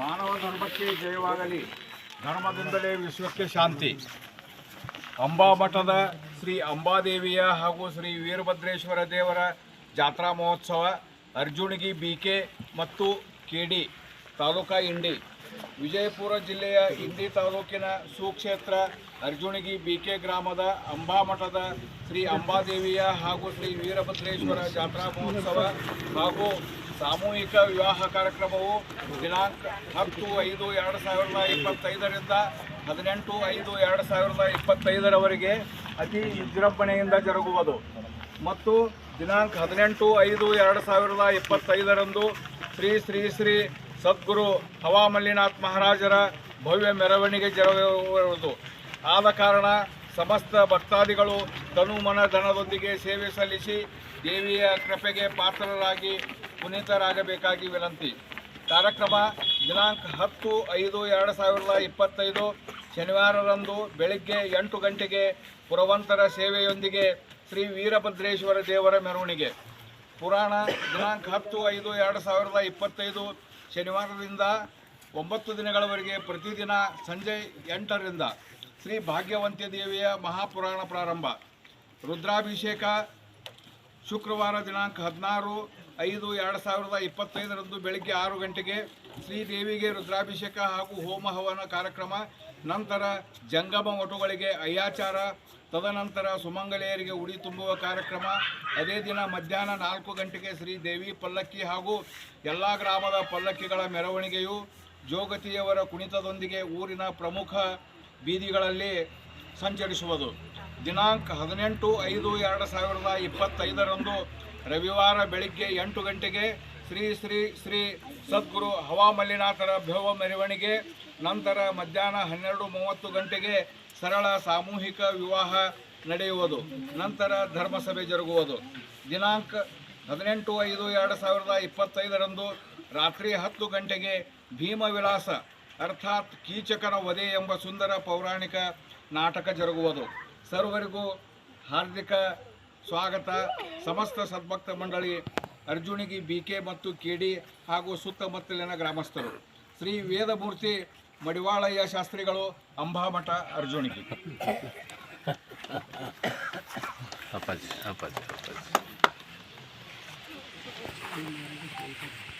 ಮಾನವ ಧರ್ಮಕ್ಕೆ ಜಯವಾಗಲಿ, ಧರ್ಮದಿಂದಲೇ ವಿಶ್ವಕ್ಕೆ ಶಾಂತಿ. ಅಂಬಾಮಠದ ಶ್ರೀ ಅಂಬಾದೇವಿಯ ಹಾಗೂ ಶ್ರೀ ವೀರಭದ್ರೇಶ್ವರ ದೇವರ ಜಾತ್ರಾ ಮಹೋತ್ಸವ ಅರ್ಜುಣಗಿ ಬಿಕೆ ಮತ್ತು ಕೆಡಿ ತಾಲೂಕಾ ಇಂಡಿ, ವಿಜಯಪುರ ಜಿಲ್ಲೆಯ ಇಂಡಿ ತಾಲೂಕಿನ ಸುಕ್ಷೇತ್ರ ಅರ್ಜುಣಗಿ ಬಿಕೆ ಗ್ರಾಮದ ಅಂಬಾಮಠದ ಶ್ರೀ ಅಂಬಾದೇವಿಯ ಹಾಗೂ ಶ್ರೀ ವೀರಭದ್ರೇಶ್ವರ ಜಾತ್ರಾ ಮಹೋತ್ಸವ ಹಾಗೂ ಸಾಮೂಹಿಕ ವಿವಾಹ ಕಾರ್ಯಕ್ರಮವು ದಿನಾಂಕ 10/5/2025ರಿಂದ 18/5/2025ರವರೆಗೆ ಅತಿ ವಿಜೃಂಭಣೆಯಿಂದ ಜರುಗುವುದು ಮತ್ತು ದಿನಾಂಕ 18/5/2025ರಂದು ಶ್ರೀ ಶ್ರೀ ಶ್ರೀ ಸದ್ಗುರು ಹವಾಮಲ್ಲಿನಾಥ್ ಮಹಾರಾಜರ ಭವ್ಯ ಮೆರವಣಿಗೆ ಜರುಗುವುದು. ಆದ ಕಾರಣ ಸಮಸ್ತ ಭಕ್ತಾದಿಗಳು ತನು ಮನ ಧನದೊಂದಿಗೆ ಸೇವೆ ಸಲ್ಲಿಸಿ ದೇವಿಯ ಕೃಪೆಗೆ ಪಾತ್ರರಾಗಿ ಪುನೀತರಾಗಬೇಕಾಗಿ ವಿನಂತಿ. ಕಾರ್ಯಕ್ರಮ ದಿನಾಂಕ 10/5/2025 ಶನಿವಾರರಂದು ಬೆಳಗ್ಗೆ 8 ಗಂಟೆಗೆ ಪುರವಂತರ ಸೇವೆಯೊಂದಿಗೆ ಶ್ರೀ ವೀರಭದ್ರೇಶ್ವರ ದೇವರ ಮೆರವಣಿಗೆ. ಪುರಾಣ ದಿನಾಂಕ 10/5/2025 ಶನಿವಾರದಿಂದ 9 ದಿನಗಳವರೆಗೆ ಪ್ರತಿದಿನ ಸಂಜೆ 8ರಿಂದ ಶ್ರೀ ಭಾಗ್ಯವಂತಿ ದೇವಿಯ ಮಹಾಪುರಾಣ ಪ್ರಾರಂಭ. ರುದ್ರಾಭಿಷೇಕ ಶುಕ್ರವಾರ ದಿನಾಂಕ 16/5/2025ರಂದು ಬೆಳಗ್ಗೆ 6 ಗಂಟೆಗೆ ಶ್ರೀದೇವಿಗೆ ರುದ್ರಾಭಿಷೇಕ ಹಾಗೂ ಹೋಮ ಹವನ ಕಾರ್ಯಕ್ರಮ. ನಂತರ ಜಂಗಮ ವಟುಗಳಿಗೆ ಅಯ್ಯಾಚಾರ, ತದನಂತರ ಸುಮಂಗಲೆಯರಿಗೆ ಉಡಿ ತುಂಬುವ ಕಾರ್ಯಕ್ರಮ. ಅದೇ ದಿನ ಮಧ್ಯಾಹ್ನ 4 ಗಂಟೆಗೆ ಶ್ರೀದೇವಿ ಪಲ್ಲಕ್ಕಿ ಹಾಗೂ ಎಲ್ಲ ಗ್ರಾಮದ ಪಲ್ಲಕ್ಕಿಗಳ ಮೆರವಣಿಗೆಯು ಜೋಗತಿಯವರ ಕುಣಿತದೊಂದಿಗೆ ಊರಿನ ಪ್ರಮುಖ ಬೀದಿಗಳಲ್ಲಿ ಸಂಚರಿಸುವುದು. ದಿನಾಂಕ 18/5/2025ರಂದು ರವಿವಾರ ಬೆಳಿಗ್ಗೆ 8 ಗಂಟೆಗೆ ಶ್ರೀ ಶ್ರೀ ಶ್ರೀ ಸದ್ಗುರು ಹವಾಮಲ್ಲಿನಾಥರ ಭವ್ಯ ಮೆರವಣಿಗೆ. ನಂತರ ಮಧ್ಯಾಹ್ನ 12:30 ಗಂಟೆಗೆ ಸರಳ ಸಾಮೂಹಿಕ ವಿವಾಹ ನಡೆಯುವುದು. ನಂತರ ಧರ್ಮಸಭೆ ಜರುಗುವುದು. ದಿನಾಂಕ 18/5/2025ರಂದು ರಾತ್ರಿ 10 ಗಂಟೆಗೆ ಭೀಮವಿಲಾಸ ಅರ್ಥಾತ್ ಕೀಚಕನ ವಧೆ ಎಂಬ ಸುಂದರ ಪೌರಾಣಿಕ ನಾಟಕ ಜರುಗುವುದು. ಸರ್ವರಿಗೂ ಹಾರ್ದಿಕ ಸ್ವಾಗತ. ಸಮಸ್ತ ಸದ್ಭಕ್ತ ಮಂಡಳಿ, ಅರ್ಜುಣಗಿ ಬಿಕೆ ಮತ್ತು ಕೆಡಿ ಹಾಗೂ ಸುತ್ತಮುತ್ತಲಿನ ಗ್ರಾಮಸ್ಥರು. ಶ್ರೀ ವೇದಮೂರ್ತಿ ಮಡಿವಾಳಯ್ಯ ಶಾಸ್ತ್ರಿಗಳು, ಅಂಬಾಮಠ, ಅರ್ಜುಣಗಿ.